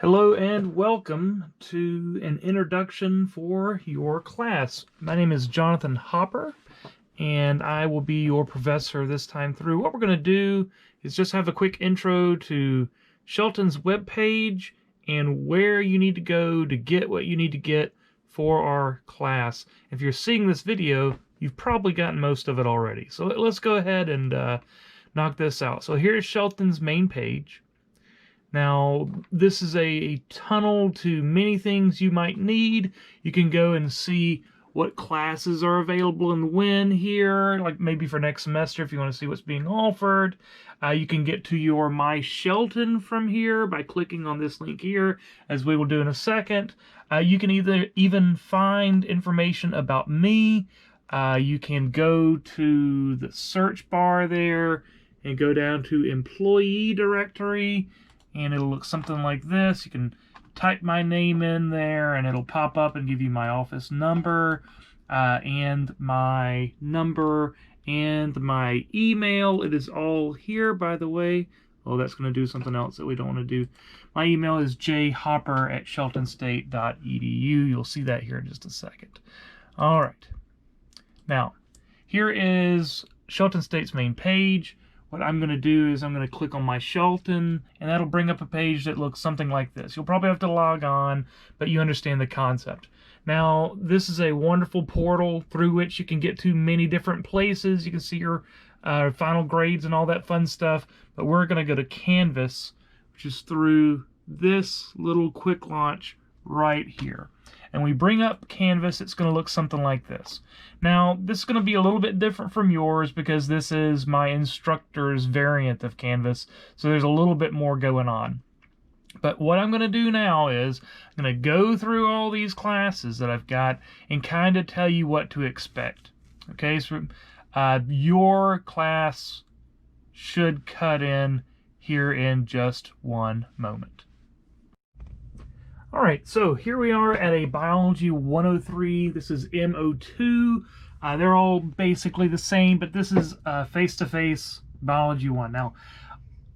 Hello and welcome to an introduction for your class. My name is Jonathan Hopper and I will be your professor this time through. What we're going to do is just have a quick intro to Shelton's webpage and where you need to go to get what you need to get for our class. If you're seeing this video, you've probably gotten most of it already. So let's go ahead and knock this out. So here's Shelton's main page. Now, this is a tunnel to many things you might need. You can go and see what classes are available and when here, like maybe for next semester if you want to see what's being offered. You can get to your My Shelton from here by clicking on this link here, as we will do in a second. You can even find information about me. You can go to the search bar there and go down to Employee Directory. And it'll look something like this. You can type my name in there and it'll pop up and give you my office number and my number and my email. It is all here, by the way. Oh, that's going to do something else that we don't want to do. My email is jhopper@sheltonstate.edu. You'll see that here in just a second. All right. Now, here is Shelton State's main page. What I'm going to do is I'm going to click on My Shelton, and that'll bring up a page that looks something like this. You'll probably have to log on, but you understand the concept. Now, this is a wonderful portal through which you can get to many different places. You can see your final grades and all that fun stuff, but we're going to go to Canvas, which is through this little quick launch right here. And we bring up Canvas, it's going to look something like this. Now, this is going to be a little bit different from yours because this is my instructor's variant of Canvas, so there's a little bit more going on. But what I'm going to do now is I'm going to go through all these classes that I've got and kind of tell you what to expect. Okay, so your class should cut in here in just one moment. All right, so here we are at a Biology 103. This is MO2. They're all basically the same, but this is face-to-face Biology 1. Now,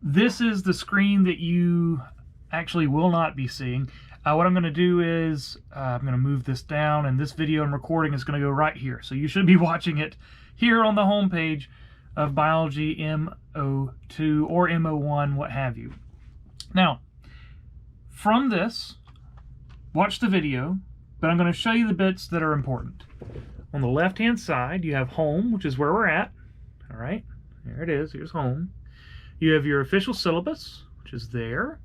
this is the screen that you actually will not be seeing. What I'm going to do is I'm going to move this down, and this video I'm recording is going to go right here. So you should be watching it here on the home page of Biology MO2 or MO1, what have you. Now, from this, watch the video, but I'm going to show you the bits that are important. On the left-hand side, you have home, which is where we're at. All right, there it is. Here's home. You have your official syllabus, which is there.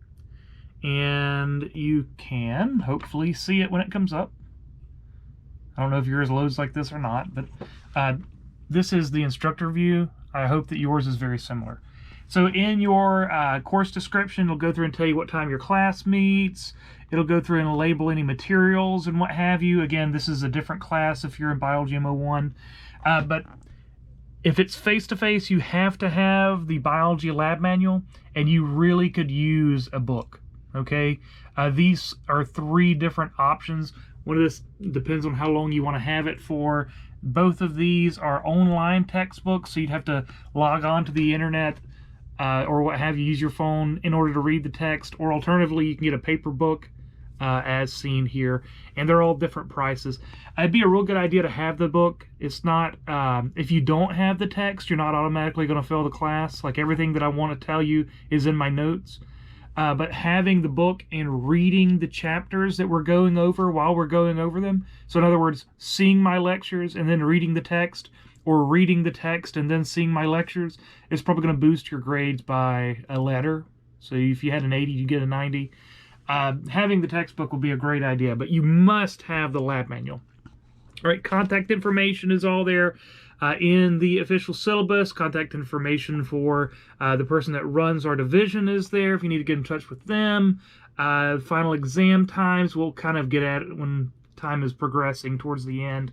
And you can hopefully see it when it comes up. I don't know if yours loads like this or not, but this is the instructor view. I hope that yours is very similar. So in your course description, it'll go through and tell you what time your class meets. It'll go through and label any materials and what have you. Again, this is a different class if you're in Biology MO1. But if it's face-to-face, you have to have the biology lab manual, and you really could use a book, okay? These are three different options. One of this depends on how long you want to have it for. Both of these are online textbooks, so you'd have to log on to the internet or what have you, use your phone in order to read the text, or alternatively you can get a paper book as seen here, and they're all different prices. It'd be a real good idea to have the book. It's not, if you don't have the text, you're not automatically going to fail the class. Like, everything that I want to tell you is in my notes. But having the book and reading the chapters that we're going over while we're going over them, so in other words, seeing my lectures and then reading the text, or reading the text and then seeing my lectures, is probably going to boost your grades by a letter. So if you had an 80, you get a 90. Having the textbook will be a great idea, but you must have the lab manual. All right, contact information is all there in the official syllabus. Contact information for the person that runs our division is there if you need to get in touch with them. Final exam times, we'll kind of get at it when time is progressing towards the end.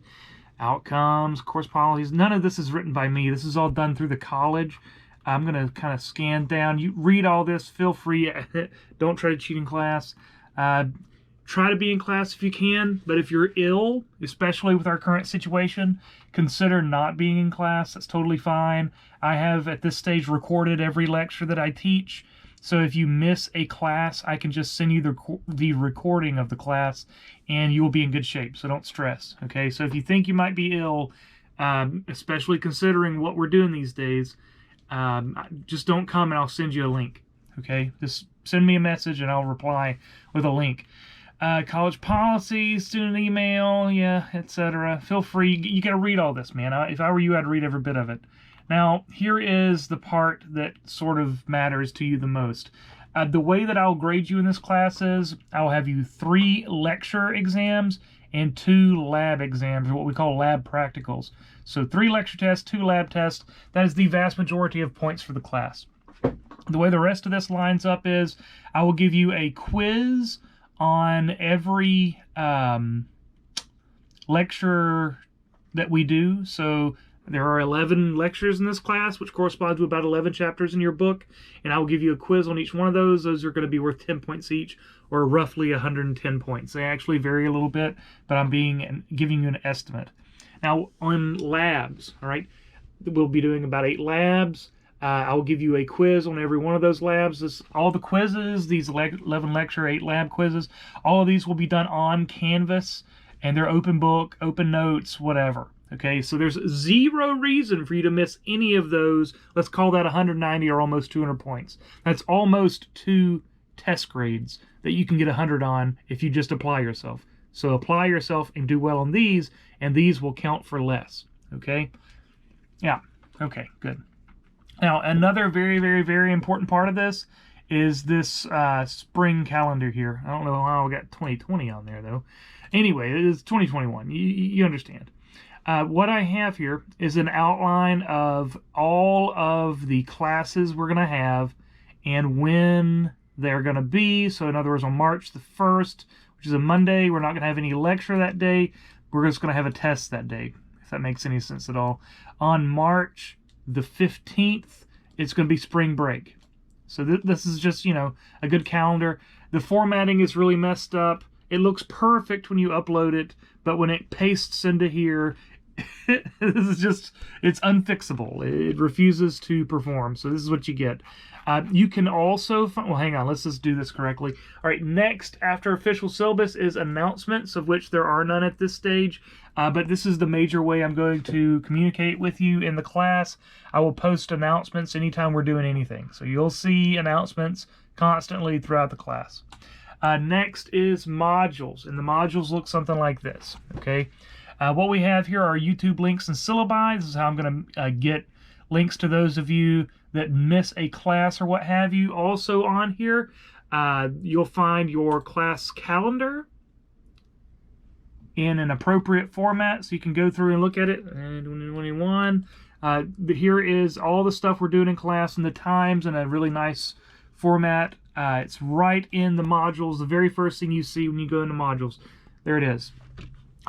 Outcomes, course policies, none of this is written by me. This is all done through the college. I'm going to kind of scan down. You read all this, feel free. Don't try to cheat in class. Try to be in class if you can, but if you're ill, especially with our current situation, consider not being in class. That's totally fine. I have, at this stage, recorded every lecture that I teach, So if you miss a class, I can just send you the recording of the class, and you will be in good shape. So don't stress, okay? So if you think you might be ill, especially considering what we're doing these days, just don't come and I'll send you a link, okay? Just send me a message and I'll reply with a link. College policy, student email, yeah, etc. Feel free. You got to read all this, man. If I were you, I'd read every bit of it. Now, here is the part that sort of matters to you the most. The way that I'll grade you in this class is I'll have you 3 lecture exams and 2 lab exams, or what we call lab practicals. So 3 lecture tests, 2 lab tests. That is the vast majority of points for the class. The way the rest of this lines up is I will give you a quiz on every lecture that we do. So there are 11 lectures in this class, which corresponds to about 11 chapters in your book, and I will give you a quiz on each one of those. Those are going to be worth 10 points each, or roughly 110 points. They actually vary a little bit, but I'm giving you an estimate. Now, on labs, all right, we'll be doing about 8 labs. I will give you a quiz on every one of those labs. All the quizzes, these 11 lecture, 8 lab quizzes, all of these will be done on Canvas, and they're open book, open notes, whatever. Okay, so there's 0 reason for you to miss any of those. Let's call that 190 or almost 200 points. That's almost 2 test grades that you can get 100 on if you just apply yourself. So apply yourself and do well on these, and these will count for less. Okay? Yeah. Okay, good. Now, another very, very, very important part of this is this spring calendar here. I don't know how I got 2020 on there, though. Anyway, it is 2021. You understand. What I have here is an outline of all of the classes we're going to have and when they're going to be. So in other words, on March the 1st, which is a Monday, we're not going to have any lecture that day. We're just going to have a test that day, if that makes any sense at all. On March the 15th, it's going to be spring break. So this is just, a good calendar. The formatting is really messed up. It looks perfect when you upload it, but when it pastes into here, this is just, it's unfixable. It refuses to perform. So this is what you get. You can also well, hang on, let's just do this correctly. All right, next after official syllabus is announcements, of which there are none at this stage. But this is the major way I'm going to communicate with you in the class. I will post announcements anytime we're doing anything. So you'll see announcements constantly throughout the class. Next is modules, and the modules look something like this, okay? What we have here are YouTube links and syllabi. This is how I'm going to get links to those of you that miss a class or what have you. Also on here, you'll find your class calendar in an appropriate format, so you can go through and look at it. 2021. But here is all the stuff we're doing in class and the times in a really nice format. It's right in the modules, the very first thing you see when you go into modules. There it is.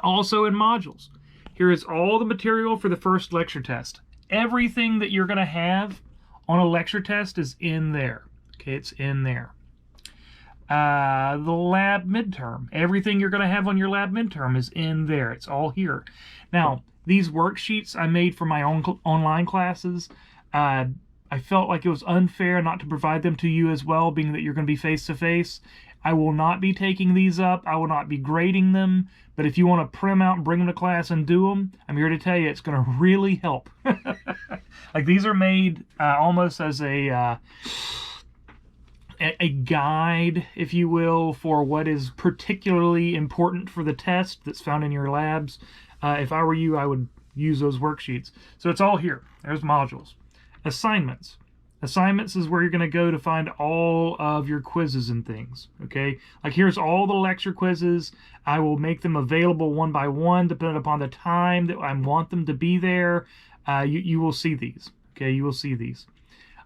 Also in modules, here is all the material for the first lecture test. Everything that you're going to have on a lecture test is in there. Okay, it's in there. The lab midterm. Everything you're going to have on your lab midterm is in there. It's all here. Now, these worksheets I made for my own online classes, I felt like it was unfair not to provide them to you as well, being that you're going to be face-to-face. I will not be taking these up. I will not be grading them. But if you want to print them out and bring them to class and do them, I'm here to tell you it's going to really help. Like, these are made almost as a guide, if you will, for what is particularly important for the test that's found in your labs. If I were you, I would use those worksheets. So it's all here. There's modules. Assignments. Assignments is where you're going to go to find all of your quizzes and things, okay? Like, here's all the lecture quizzes. I will make them available one by one, depending upon the time that I want them to be there. You will see these, okay? You will see these.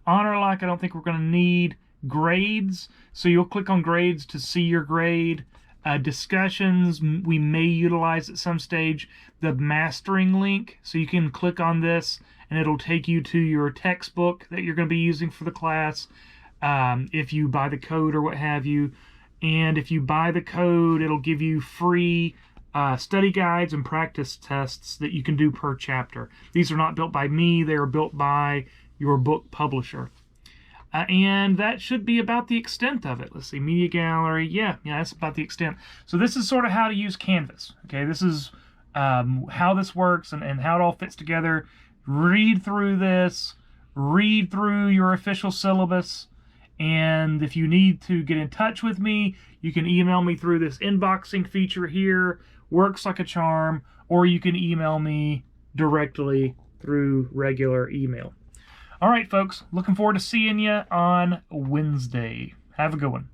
Honor Lock, I don't think we're going to need. Grades, so you'll click on grades to see your grade. Discussions, we may utilize at some stage. The mastering link, so you can click on this and it'll take you to your textbook that you're going to be using for the class, if you buy the code or what have you. And if you buy the code, it'll give you free study guides and practice tests that you can do per chapter. These are not built by me, they are built by your book publisher. And that should be about the extent of it. Let's see, media gallery. Yeah, that's about the extent. So this is sort of how to use Canvas. Okay, this is how this works and how it all fits together. Read through this, read through your official syllabus, and if you need to get in touch with me, you can email me through this inboxing feature here. Works like a charm, or you can email me directly through regular email. All right, folks, looking forward to seeing you on Wednesday. Have a good one.